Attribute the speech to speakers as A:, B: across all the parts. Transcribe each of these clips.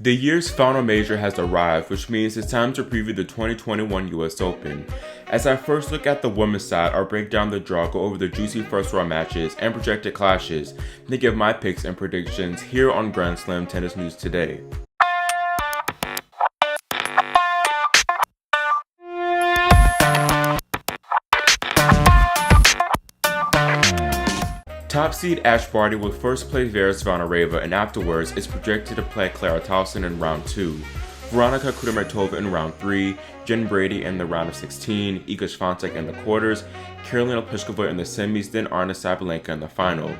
A: The year's final major has arrived, which means it's time to preview the 2021 US Open. As I first look at the women's side, I'll break down the draw, go over the juicy first round matches and projected clashes, then give my picks and predictions here on Grand Slam Tennis News Today. Top seed Barty will first play Vera Zvonareva and afterwards is projected to play Clara Tauson in round 2, Veronika Kudermetova in round 3, Jen Brady in the round of 16, Iga Swiatek in the quarters, Karolina Pliskova in the semis, then Aryna Sabalenka in the final.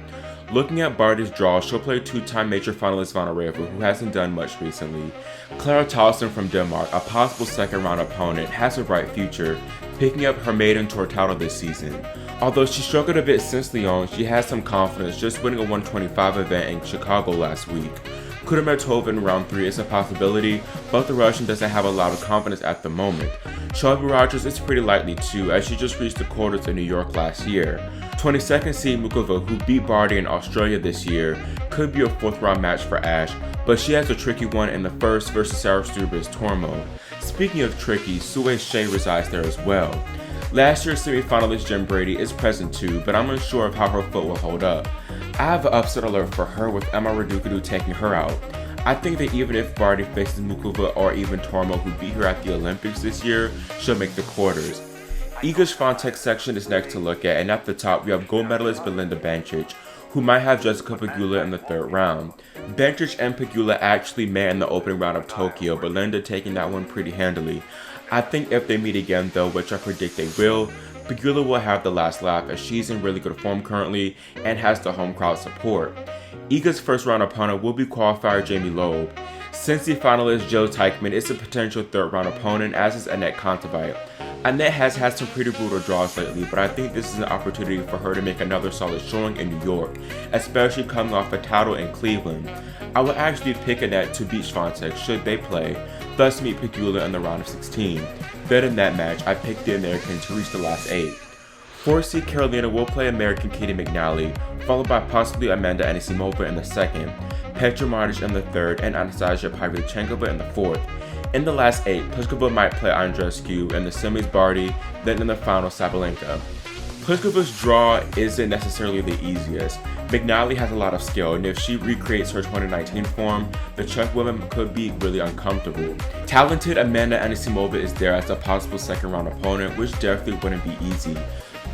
A: Looking at Barty's draw, she'll play two-time major finalist Zvonareva, who hasn't done much recently. Clara Tauson from Denmark, a possible second-round opponent, has a bright future, picking up her maiden tour title this season. Although she struggled a bit since Lyon, she has some confidence, just winning a 125 event in Chicago last week. Kudermetova in round 3 is a possibility, but the Russian doesn't have a lot of confidence at the moment. Shelby Rogers is pretty likely too, as she just reached the quarters in New York last year. 22nd seed Mukova, who beat Barty in Australia this year, could be a 4th round match for Ash, but she has a tricky one in the first versus Sarah Struber's Tormo. Speaking of tricky, Sue Shea resides there as well. Last year's semi-finalist Jen Brady is present too, but I'm unsure of how her foot will hold up. I have an upset alert for her with Emma Raducanu taking her out. I think that even if Barty faces Mukova or even Tormo, who beat her at the Olympics this year, she'll make the quarters. Iga Swiatek's section is next to look at, and at the top we have gold medalist Belinda Bencic, who might have Jessica Pegula in the 3rd round. Bencic and Pegula actually met in the opening round of Tokyo, Belinda taking that one pretty handily. I think if they meet again though, which I predict they will, Pegula will have the last laugh as she's in really good form currently and has the home crowd support. Iga's first round opponent will be qualifier Jamie Loeb. Cincy finalist Joe Teichmann is a potential 3rd round opponent, as is Anett Kontaveit. Anett has had some pretty brutal draws lately, but I think this is an opportunity for her to make another solid showing in New York, especially coming off a title in Cleveland. I would actually pick Anett to beat Swiatek should they play, thus meet Pegula in the round of 16. But in that match, I picked the American to reach the last 8. 4th seed Carolina will play American Katie McNally, followed by possibly Amanda Anisimova in the 2nd, Petra Martic in the 3rd, and Anastasia Pavlyuchenkova in the 4th. In the last 8, Pliskova might play Andreescu, in the semis Barty, then in the final Sabalenka. Pliskova's draw isn't necessarily the easiest. McNally has a lot of skill, and if she recreates her 2019 form, the Czech woman could be really uncomfortable. Talented Amanda Anisimova is there as a possible 2nd round opponent, which definitely wouldn't be easy.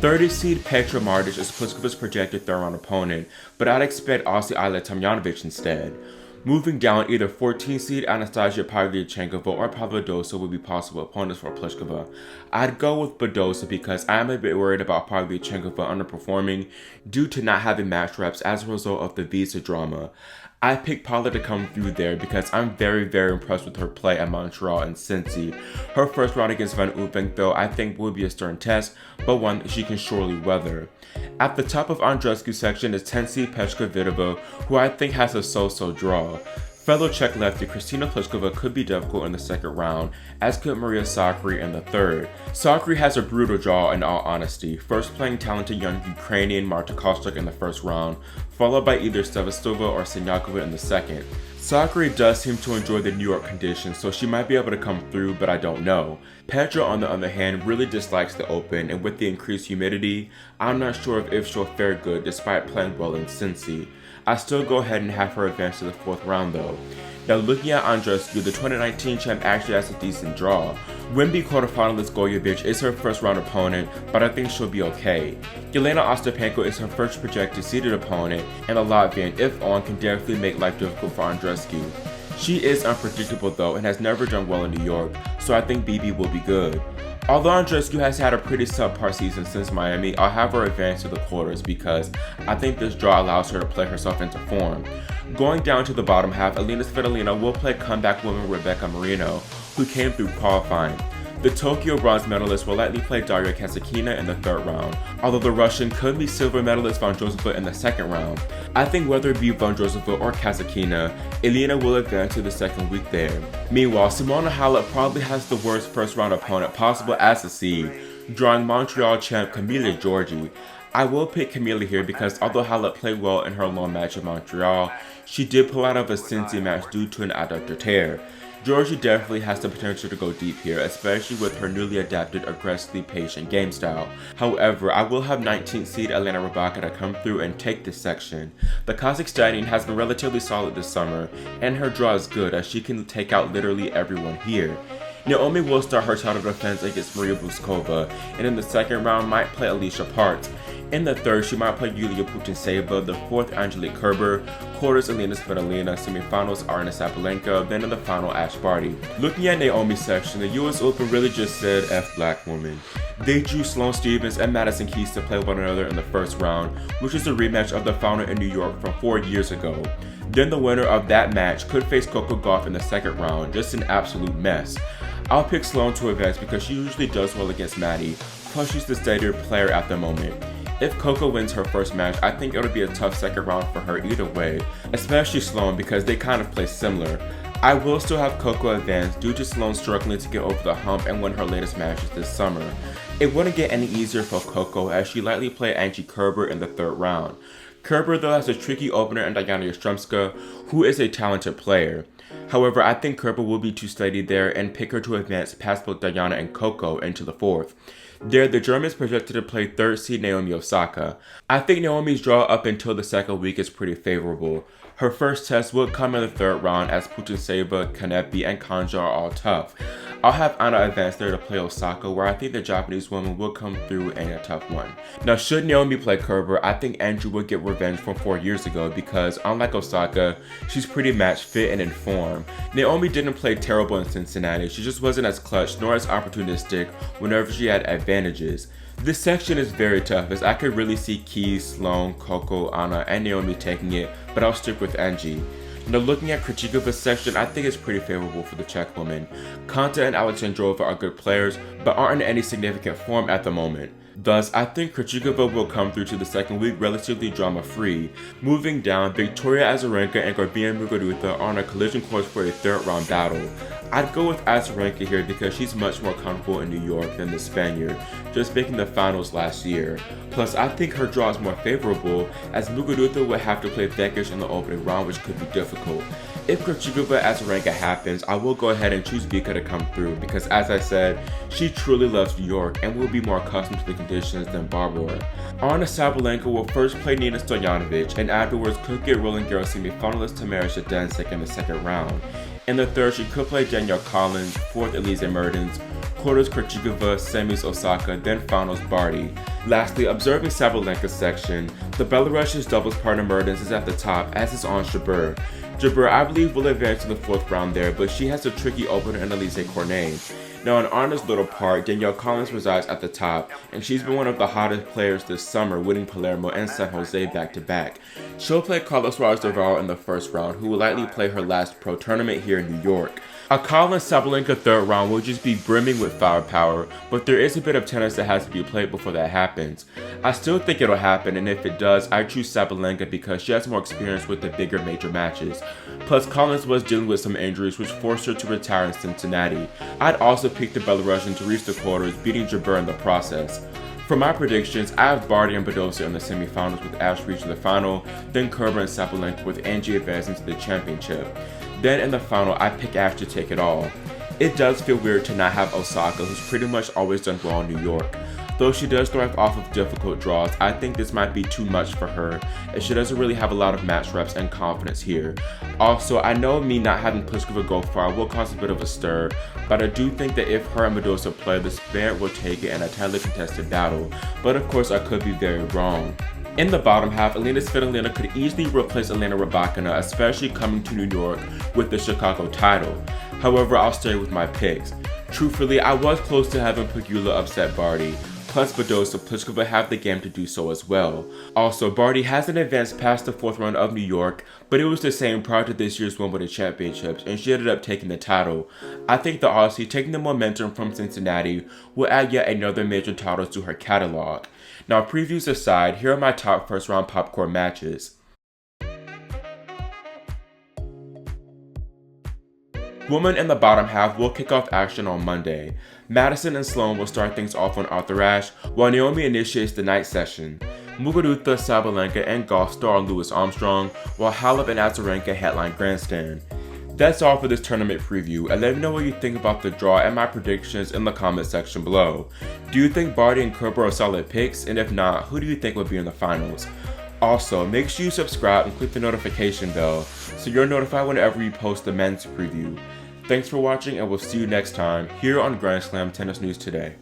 A: 30 seed Petra Martic is Pliskova's projected 3rd round opponent, but I'd expect Aussie Ayla Tomljanovic instead. Moving down, either 14 seed Anastasia Pavlyuchenkova or Badosa would be possible opponents for Pliskova. I'd go with Badosa because I am a bit worried about Pavlyuchenkova underperforming due to not having match reps as a result of the visa drama. I picked Pavla to come through there because I'm very impressed with her play at Montreal and Cincy. Her first round against Van Uytvanck though I think will be a stern test, but one that she can surely weather. At the top of Andreescu's section is 10 seed Petra Kvitova, who I think has a so-so draw. Fellow Czech lefty Kristina Pliskova could be difficult in the 2nd round, as could Maria Sakkari in the 3rd. Sakkari has a brutal draw in all honesty, first playing talented young Ukrainian Marta Kostyuk in the 1st round, followed by either Sevastova or Siniakova in the 2nd. Sakkari does seem to enjoy the New York conditions, so she might be able to come through, but I don't know. Petra, on the other hand, really dislikes the Open, and with the increased humidity, I'm not sure if she'll fare good despite playing well in Cincy. I still go ahead and have her advance to the 4th round though. Now looking at Andreescu, the 2019 champ actually has a decent draw. Wimby quarterfinalist Goljevic is her 1st round opponent, but I think she'll be okay. Yelena Ostapenko is her first projected seeded opponent, and the Latvian, if on, can definitely make life difficult for Andreescu. She is unpredictable though and has never done well in New York, so I think BB will be good. Although Andreescu has had a pretty subpar season since Miami, I'll have her advance to the quarters because I think this draw allows her to play herself into form. Going down to the bottom half, Alina Svitolina will play comeback woman Rebecca Marino, who came through qualifying. The Tokyo bronze medalist will likely play Daria Kasatkina in the 3rd round, although the Russian could be silver medalist Vondrousova in the 2nd round. I think whether it be Vondrousova or Kasatkina, Elena will advance to the 2nd week there. Meanwhile, Simona Halep probably has the worst 1st round opponent possible as a seed, drawing Montreal champ Camila Giorgi. I will pick Camila here because although Halep played well in her long match in Montreal, she did pull out of a Cincy match due to an adductor tear. Georgia definitely has the potential to go deep here, especially with her newly adapted, aggressively patient game style. However, I will have 19th seed Aryna Rybakina come through and take this section. The Kazakhstanian has been relatively solid this summer, and her draw is good as she can take out literally everyone here. Naomi will start her title defense against Maria Pliskova, and in the second round might play Alicia Parks. In the third, she might play Yulia Putintseva, the fourth Angelique Kerber, quarters Elena Svitolina, semifinals Aryna Sabalenka, then in the final Ash Barty. Looking at Naomi's section, the US Open really just said F black woman. They drew Sloane Stephens and Madison Keys to play one another in the first round, which is a rematch of the final in New York from 4 years ago. Then the winner of that match could face Coco Gauff in the second round, just an absolute mess. I'll pick Sloane to advance because she usually does well against Maddie, plus she's the steadier player at the moment. If Coco wins her first match, I think it'll be a tough second round for her either way, especially Sloane because they kind of play similar. I will still have Coco advance due to Sloane struggling to get over the hump and win her latest matches this summer. It wouldn't get any easier for Coco as she likely play Angie Kerber in the third round. Kerber though has a tricky opener in Diana Yastremska, who is a talented player. However, I think Kerber will be too steady there and pick her to advance past both Diana and Coco into the fourth. There, the Germans projected to play third seed Naomi Osaka. I think Naomi's draw up until the second week is pretty favorable. Her first test will come in the third round as Putintseva, Kanepi, and Kanja are all tough. I'll have Anna advance there to play Osaka, where I think the Japanese woman will come through in a tough one. Now, should Naomi play Kerber, I think Andrew would get revenge from 4 years ago because, unlike Osaka, she's pretty match fit and in form. Naomi didn't play terrible in Cincinnati, she just wasn't as clutch nor as opportunistic whenever she had advantages. This section is very tough as I could really see Keys, Sloane, Coco, Anna, and Naomi taking it, but I'll stick with Angie. Now looking at Krejcikova's section, I think it's pretty favorable for the Czech woman. Konta and Alexandrova are good players, but aren't in any significant form at the moment. Thus, I think Krejcikova will come through to the second week relatively drama-free. Moving down, Victoria Azarenka and Garbina Muguruza are on a collision course for a third round battle. I'd go with Azarenka here because she's much more comfortable in New York than the Spaniard, just making the finals last year. Plus, I think her draw is more favorable as Muguruza would have to play Vekic in the opening round, which could be difficult. If Krejcikova Azarenka happens, I will go ahead and choose Vika to come through because, as I said, she truly loves New York and will be more accustomed to the conditions than Barbara. Aryna Sabalenka will first play Nina Stojanovic and afterwards could get Roland Garros semi-finalist Tamara Shadansek in the second round. In the third, she could play Danielle Collins, fourth Elise Mertens, quarters Krejcikova, semis Osaka, then finals Barty. Lastly, observing Sabalenka's section, the Belarusian doubles partner Mertens is at the top, as is Ons Jabeur. Jabeur, I believe, will advance to the fourth round there, but she has a tricky opener in Elise Cornet. Now, in Arna's little part, Danielle Collins resides at the top, and she's been one of the hottest players this summer, winning Palermo and San Jose back-to-back. She'll play Carlos Razzavaro in the first round, who will likely play her last pro tournament here in New York. A Collins-Sabalenka third round will just be brimming with firepower, but there is a bit of tennis that has to be played before that happens. I still think it'll happen, and if it does, I choose Sabalenka because she has more experience with the bigger major matches. Plus, Collins was dealing with some injuries which forced her to retire in Cincinnati. I'd also pick the Belarusian to reach the quarters, beating Jabeur in the process. For my predictions, I have Barty and Badosa in the semifinals with Ash reaching the final, then Kerber and Sabalenka with Angie advancing to the championship. Then in the final, I pick Ash to take it all. It does feel weird to not have Osaka, who's pretty much always done well in New York. Though she does thrive off of difficult draws, I think this might be too much for her, as she doesn't really have a lot of match reps and confidence here. Also, I know me not having Pliskova go far will cause a bit of a stir, but I do think that if her and Badosa play, the Spaniard will take it in a tightly contested battle, but of course I could be very wrong. In the bottom half, Elena Svitolina could easily replace Aryna Rybakina, especially coming to New York with the Chicago title. However, I'll stay with my picks. Truthfully, I was close to having Pegula upset Barty. Plus Badosa, Pliskova have the game to do so as well. Also, Barty hasn't advanced past the fourth round of New York, but it was the same prior to this year's Wimbledon Championships, and she ended up taking the title. I think the Aussie, taking the momentum from Cincinnati, will add yet another major title to her catalog. Now, previews aside, here are my top first round popcorn matches. Women in the bottom half will kick off action on Monday. Madison and Sloane will start things off on Arthur Ashe, while Naomi initiates the night session. Muguruza, Sabalenka, and golf star Louis Armstrong, while Halep and Azarenka headline grandstand. That's all for this tournament preview, and let me know what you think about the draw and my predictions in the comment section below. Do you think Barty and Kerber are solid picks, and if not, who do you think will be in the finals? Also, make sure you subscribe and click the notification bell so you're notified whenever we post the men's preview. Thanks for watching, and we'll see you next time here on Grand Slam Tennis News Today.